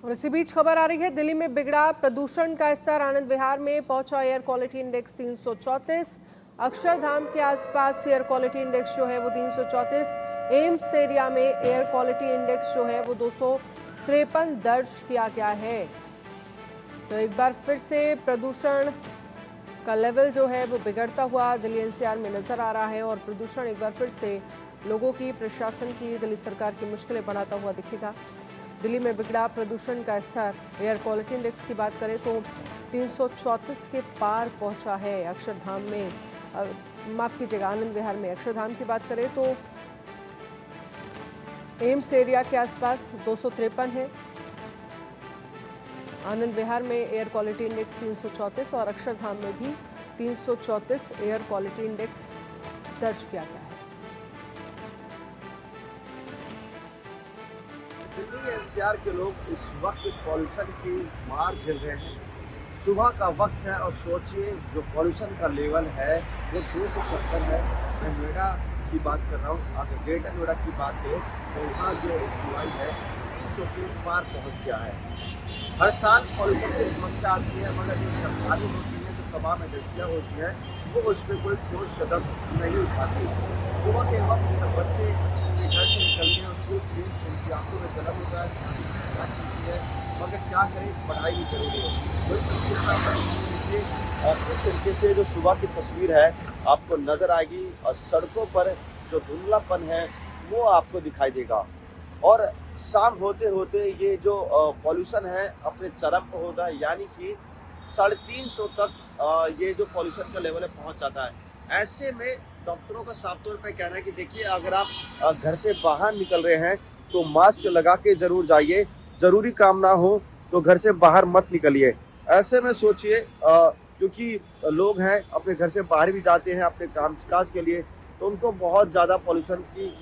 और इसी बीच खबर आ रही है, दिल्ली में बिगड़ा प्रदूषण का स्तर। आनंद विहार में पहुंचा एयर क्वालिटी इंडेक्स 334। अक्षरधाम के आसपास एयर क्वालिटी इंडेक्स जो है वो 334। एम्स एरिया में एयर क्वालिटी इंडेक्स जो है वो 253 दर्ज किया गया है। तो एक बार फिर से प्रदूषण का लेवल जो है वो बिगड़ता हुआ दिल्ली एनसीआर में नजर आ रहा है और प्रदूषण एक बार फिर से लोगों की, प्रशासन की, दिल्ली सरकार की मुश्किलें बढ़ाता हुआ दिखेगा। दिल्ली में बिगड़ा प्रदूषण का स्तर, एयर क्वालिटी इंडेक्स की बात करें तो 334 के पार पहुंचा है। अक्षरधाम में, माफ कीजिएगा, आनंद विहार में अक्षरधाम की बात करें तो एम्स एरिया के आसपास 253 है। आनंद विहार में एयर क्वालिटी इंडेक्स 334 और अक्षरधाम में भी 334 एयर क्वालिटी इंडेक्स दर्ज किया गया है। दिल्ली एनसीआर के लोग इस वक्त पॉल्यूशन की मार झेल रहे हैं। सुबह का वक्त है और सोचिए जो पॉल्यूशन का लेवल है वो 270 है। मैं नोएडा की बात कर रहा हूँ। अगर ग्रेटर नोएडा की बात करें तो यहाँ जो एक्यूआई है 300 के पार पहुँच गया है। हर साल पॉल्यूशन की समस्या आती है, मगर जो सरकारी होती है, जो तमाम एजेंसियाँ होती हैं, वो उस पर कोई ठोस कदम नहीं उठाती। सुबह के वक्त जब बच्चे अपने घर से निकलते हैं स्कूल के लिए, उनकी आंखों में जलन होता है, है, मगर क्या करें, पढ़ाई भी जरूरी है। कोई तस्वीर और इस तरीके से जो सुबह की तस्वीर है आपको नजर आएगी और सड़कों पर जो धुंधलापन है वो आपको दिखाई देगा। और शाम होते होते ये जो पॉल्यूशन है अपने चरम पर होगा, यानी कि 350 तक ये जो पॉल्यूशन का लेवल है पहुंच जाता है। ऐसे में डॉक्टरों का साफ तौर पर कहना है कि देखिए, अगर आप घर से बाहर निकल रहे हैं तो मास्क लगा के जरूर जाइए, जरूरी काम ना हो तो घर से बाहर मत निकलिए। ऐसे में सोचिए, क्योंकि लोग हैं अपने घर से बाहर भी जाते हैं अपने काम काज के लिए, तो उनको बहुत ज़्यादा पॉल्यूशन की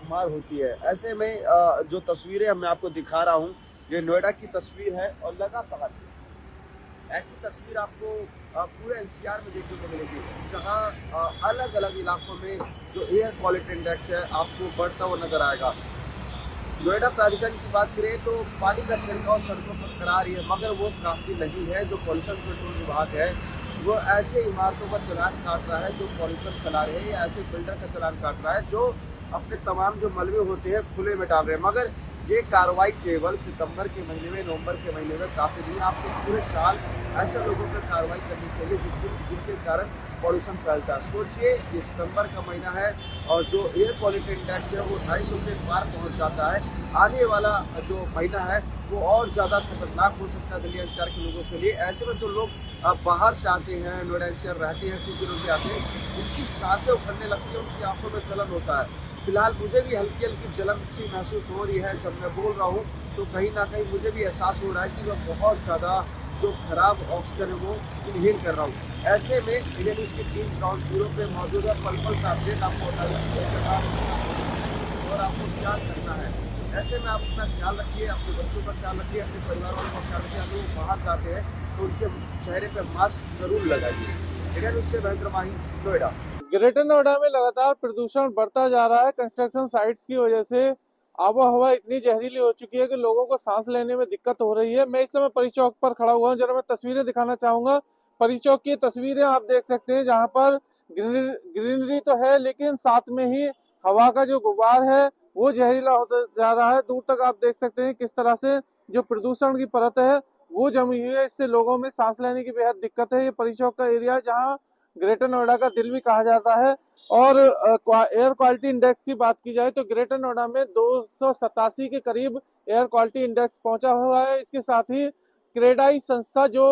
मार होती है। ऐसे में जो तस्वीरें मैं आपको दिखा रहा हूँ, ये नोएडा की तस्वीर है और लगातार ऐसी तस्वीर आपको पूरे एनसीआर में देखने को मिलेगी, जहाँ अलग अलग इलाकों में जो एयर क्वालिटी इंडेक्स है आपको बढ़ता हुआ नजर आएगा। नोएडा प्राधिकरण की बात करें तो पानी का छिड़काव सड़कों पर करा रही है, मगर वो काफ़ी नहीं है। जो पॉल्यूशन कंट्रोल विभाग है वो ऐसे इमारतों का चालान काट रहा है जो पॉल्यूशन फैला रहे हैं, या ऐसे बिल्डर का चालान काट रहा है जो अपने तमाम जो मलबे होते हैं खुले में डाल रहे हैं। मगर ये कार्रवाई केवल सितंबर के महीने में, नवंबर के महीने में काफ़ी नहीं, आपको पूरे साल ऐसे लोगों पर कार्रवाई करनी चाहिए जिनके कारण पॉल्यूशन फैलता है। सोचिए, ये सितंबर का महीना है और जो एयर क्वालिटी इंडेक्स है वो 250 से पार पहुंच जाता है। आने वाला जो महीना है वो और ज़्यादा खतरनाक हो सकता है दिल्ली एनसीआर के लोगों के लिए। ऐसे में जो लोग बाहर से आते हैं, नोएडा एनसीआर रहते हैं, कुछ दिनों के आते हैं, उनकी सांसें उखड़ने लगती है, उनकी आंखों में जलन होता है। फिलहाल मुझे भी हल्की हल्की जलन सी महसूस हो रही है। जब मैं बोल रहा हूँ तो कहीं ना कहीं मुझे भी एहसास हो रहा है कि मैं बहुत ज़्यादा जो खराब ऑक्सीजन है वो इनहेल कर रहा हूँ। ऐसे में इंडियन न्यूज़ की टीम ग्राउंड जीरो पे मौजूद है। पल पल का अपडेट आपको बताएगा और आपको क्या करना है। ऐसे में आप अपना ख्याल रखिए, अपने बच्चों का ख्याल रखिए, अपने परिवार वालों का ख्याल रखिए। अगर वो बाहर जाते हैं तो उनके चेहरे पर मास्क जरूर लगाइए। इंडियन न्यूज़ से महेंद्र माही, नोएडा। ग्रेटर नोएडा में लगातार प्रदूषण बढ़ता जा रहा है। कंस्ट्रक्शन साइट्स की वजह से आबोहवा इतनी जहरीली हो चुकी है कि लोगों को सांस लेने में दिक्कत हो रही है। मैं इस समय परी चौक पर खड़ा हुआ हूँ, जरा मैं तस्वीरें दिखाना चाहूंगा। परी चौक की तस्वीरें आप देख सकते हैं, जहां पर ग्रीनरी तो है लेकिन साथ में ही हवा का जो गुबार है वो जहरीला होता जा रहा है। दूर तक आप देख सकते हैं किस तरह से जो प्रदूषण की परत है वो जमी हुई है। इससे लोगों में सांस लेने की बेहद दिक्कत है। ये परी चौक का एरिया है जहाँ ग्रेटर नोएडा का दिल भी कहा जाता है। और एयर क्वालिटी इंडेक्स की बात की जाए तो ग्रेटर नोएडा में 287 के करीब एयर क्वालिटी इंडेक्स पहुंचा हुआ है। इसके साथ ही क्रेडाई संस्था जो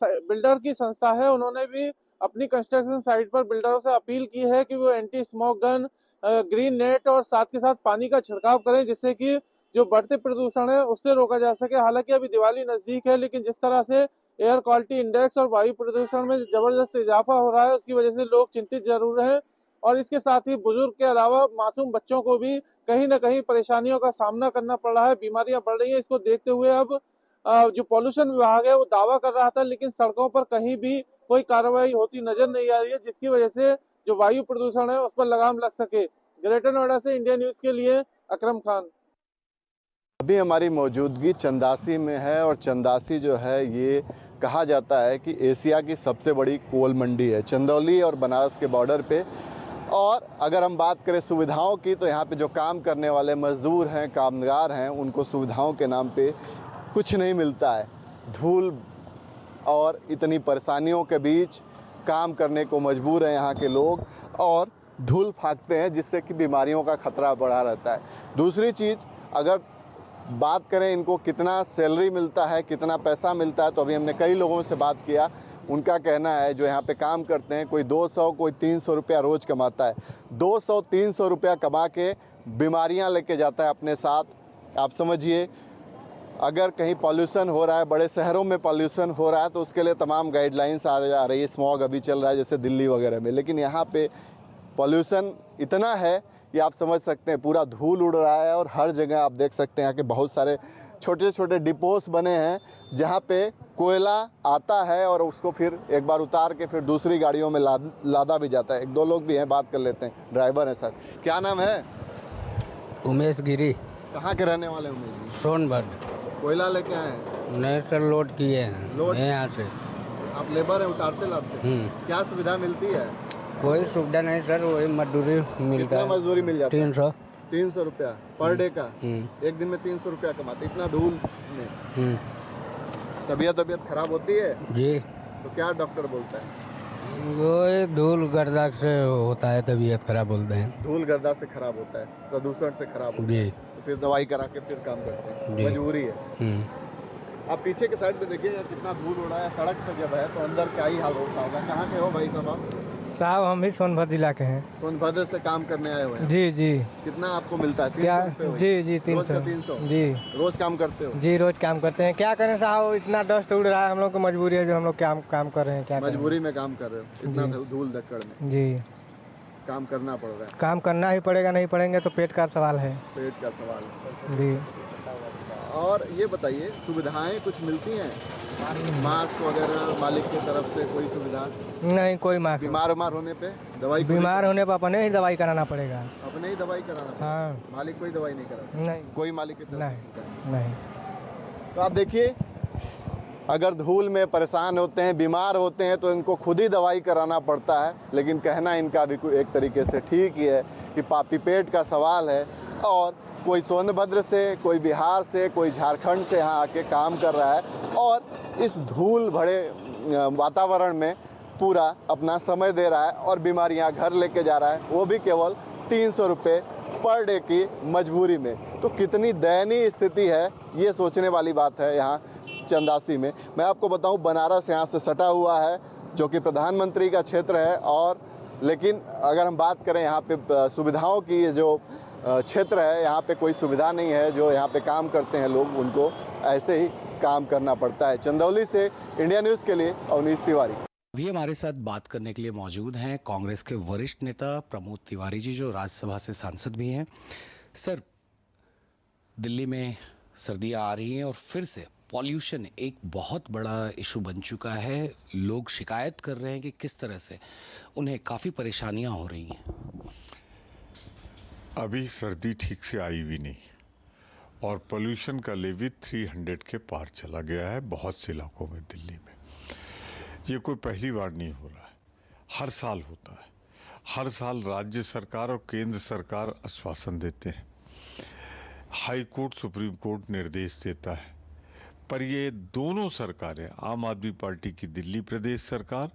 बिल्डर की संस्था है, उन्होंने भी अपनी कंस्ट्रक्शन साइट पर बिल्डरों से अपील की है कि वो anti smoke gun, green net और साथ के साथ पानी का छिड़काव करें, जिससे कि जो बढ़ते प्रदूषण है उससे रोका जा सके। हालांकि अभी दिवाली नजदीक है, लेकिन जिस तरह से एयर क्वालिटी इंडेक्स और वायु प्रदूषण में जबरदस्त इजाफा हो रहा है उसकी वजह से लोग चिंतित जरूर हैं। और इसके साथ ही बुजुर्ग के अलावा मासूम बच्चों को भी कहीं ना कहीं परेशानियों का सामना करना पड़ रहा है, बीमारियां बढ़ रही हैं। इसको देखते हुए अब जो पॉल्यूशन विभाग है वो दावा कर रहा था, लेकिन सड़कों पर कहीं भी कोई कार्रवाई होती नजर नहीं आ रही है, जिसकी वजह से जो वायु प्रदूषण है उस पर लगाम लग सके। ग्रेटर नोएडा से इंडिया न्यूज के लिए अकरम खान। अभी हमारी मौजूदगी चंदासी में है और चंदासी जो है ये कहा जाता है कि एशिया की सबसे बड़ी कोल मंडी है, चंदौली और बनारस के बॉर्डर पे। और अगर हम बात करें सुविधाओं की तो यहाँ पे जो काम करने वाले मज़दूर हैं, कामगार हैं, उनको सुविधाओं के नाम पे कुछ नहीं मिलता है। धूल और इतनी परेशानियों के बीच काम करने को मजबूर हैं यहाँ के लोग और धूल फाँकते हैं, जिससे कि बीमारियों का खतरा बढ़ा रहता है। दूसरी चीज़, अगर बात करें इनको कितना सैलरी मिलता है, कितना पैसा मिलता है, तो अभी हमने कई लोगों से बात किया। उनका कहना है जो यहाँ पे काम करते हैं, कोई 200 कोई 300 रुपया रोज़ कमाता है। 200-300 रुपया कमा के बीमारियाँ लेके जाता है अपने साथ। आप समझिए, अगर कहीं पॉल्यूशन हो रहा है, बड़े शहरों में पॉल्यूशन हो रहा है, तो उसके लिए तमाम गाइडलाइंस आ रही है। स्मॉग अभी चल रहा है जैसे दिल्ली वगैरह में, लेकिन यहाँ पे पॉल्यूशन इतना है कि आप समझ सकते हैं, पूरा धूल उड़ रहा है। और हर जगह आप देख सकते हैं यहाँ के बहुत सारे छोटे छोटे डिपोस बने हैं जहाँ पे कोयला आता है और उसको फिर एक बार उतार के फिर दूसरी गाड़ियों में लादा भी जाता है। एक दो लोग भी हैं, बात कर लेते हैं, ड्राइवर हैं सर। क्या नाम है? उमेश गिरी। कहाँ के रहने वाले उमेश जी? सोनभद्र। कोयला लेके आए हैं? नहीं सर, लोड किए हैं लोड? यहाँ से। आप लेबर हैं, उतारते लाते हैं? क्या सुविधा मिलती है? कोई सुविधा नहीं सर, वही मजदूरी मिलता कितना है। मजदूरी मिल जाता है? 300 रुपया पर डे का। एक दिन में 300 रुपया कमाते, इतना धूल में। तबीयत खराब होती है जी। तो क्या डॉक्टर बोलता है? वो धूल गर्दा से होता है, तबीयत खराब बोलते हैं। धूल गर्दा से खराब होता है, प्रदूषण से खराब होता है, तो फिर दवाई करा के फिर काम करते हैं, मजबूरी है। आप पीछे के साइड पे देखिए कितना धूल उड़ा है। सड़क पे जब है तो अंदर क्या ही हाल होता होगा। कहाँ के हो भाई साहब? हम भी सोनभद्र जिला के हैं। सोनभद्र से काम करने आए हुए हैं? जी जी। कितना आपको मिलता है? क्या? 300 जी 300। 300 जी। रोज काम करते हो? जी रोज काम करते हैं। क्या करें साहब, इतना डस्ट उड़ रहा है, हम लोग को मजबूरी है जो हम लोग काम कर रहे हैं। क्या मजबूरी में काम कर रहे हो, इतना धूल धक्कड़ में? जी, काम करना पड़ रहा है। काम करना ही पड़ेगा, नहीं पड़ेंगे तो पेट का सवाल है। पेट का सवाल है जी। और ये बताइए, सुविधाएं कुछ मिलती हैं? मास्क वगैरह मालिक की तरफ से कोई सुविधा? नहीं, कोई मास्क। बीमार होने पे दवाई? बीमार होने पर अपने ही दवाई कराना पड़ेगा। अपने ही दवाई कराना पड़ेगा? हाँ। मालिक कोई दवाई नहीं करा? नहीं, कोई मालिक की तरफ नहीं। तो आप देखिए, अगर धूल में परेशान होते हैं, बीमार होते हैं, तो इनको खुद ही दवाई कराना पड़ता है। लेकिन कहना इनका भी एक तरीके से ठीक ही है कि पापी पेट का सवाल है। और कोई सोनभद्र से, कोई बिहार से, कोई झारखंड से यहाँ आके काम कर रहा है और इस धूल भरे वातावरण में पूरा अपना समय दे रहा है और बीमारियाँ घर लेके जा रहा है, वो भी केवल 300 रुपये पर डे की मजबूरी में। तो कितनी दयनीय स्थिति है, ये सोचने वाली बात है यहाँ चंदासी में। मैं आपको बताऊं, बनारस यहाँ से सटा हुआ है, जो कि प्रधानमंत्री का क्षेत्र है। और लेकिन अगर हम बात करें यहाँ पे सुविधाओं की, जो क्षेत्र है यहाँ पे कोई सुविधा नहीं है। जो यहाँ पे काम करते हैं लोग, उनको ऐसे ही काम करना पड़ता है। चंदौली से इंडिया न्यूज़ के लिए अवनीश तिवारी। अभी हमारे साथ बात करने के लिए मौजूद हैं कांग्रेस के वरिष्ठ नेता प्रमोद तिवारी जी, जो राज्यसभा से सांसद भी हैं। सर, दिल्ली में सर्दियां आ रही हैं और फिर से पॉल्यूशन एक बहुत बड़ा इशू बन चुका है। लोग शिकायत कर रहे हैं कि किस तरह से उन्हें काफ़ी परेशानियां हो रही हैं। अभी सर्दी ठीक से आई भी नहीं और पोल्यूशन का लेवल 300 के पार चला गया है बहुत से इलाकों में दिल्ली में। ये कोई पहली बार नहीं हो रहा है, हर साल होता है। हर साल राज्य सरकार और केंद्र सरकार आश्वासन देते हैं, हाई कोर्ट, सुप्रीम कोर्ट निर्देश देता है, पर ये दोनों सरकारें, आम आदमी पार्टी की दिल्ली प्रदेश सरकार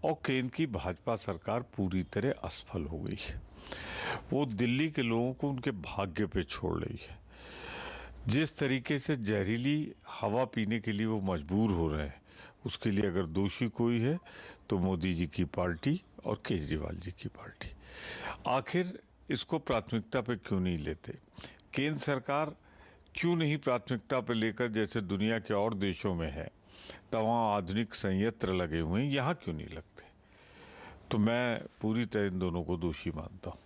और केंद्र की भाजपा सरकार, पूरी तरह असफल हो गई है। वो दिल्ली के लोगों को उनके भाग्य पे छोड़ रही है। जिस तरीके से जहरीली हवा पीने के लिए वो मजबूर हो रहे हैं, उसके लिए अगर दोषी कोई है तो मोदी जी की पार्टी और केजरीवाल जी की पार्टी। आखिर इसको प्राथमिकता पे क्यों नहीं लेते? केंद्र सरकार क्यों नहीं प्राथमिकता पे लेकर, जैसे दुनिया के और देशों में है, तमाम आधुनिक संयंत्र लगे हुए हैं, यहाँ क्यों नहीं लगते? तो मैं पूरी तरह इन दोनों को दोषी मानता हूँ।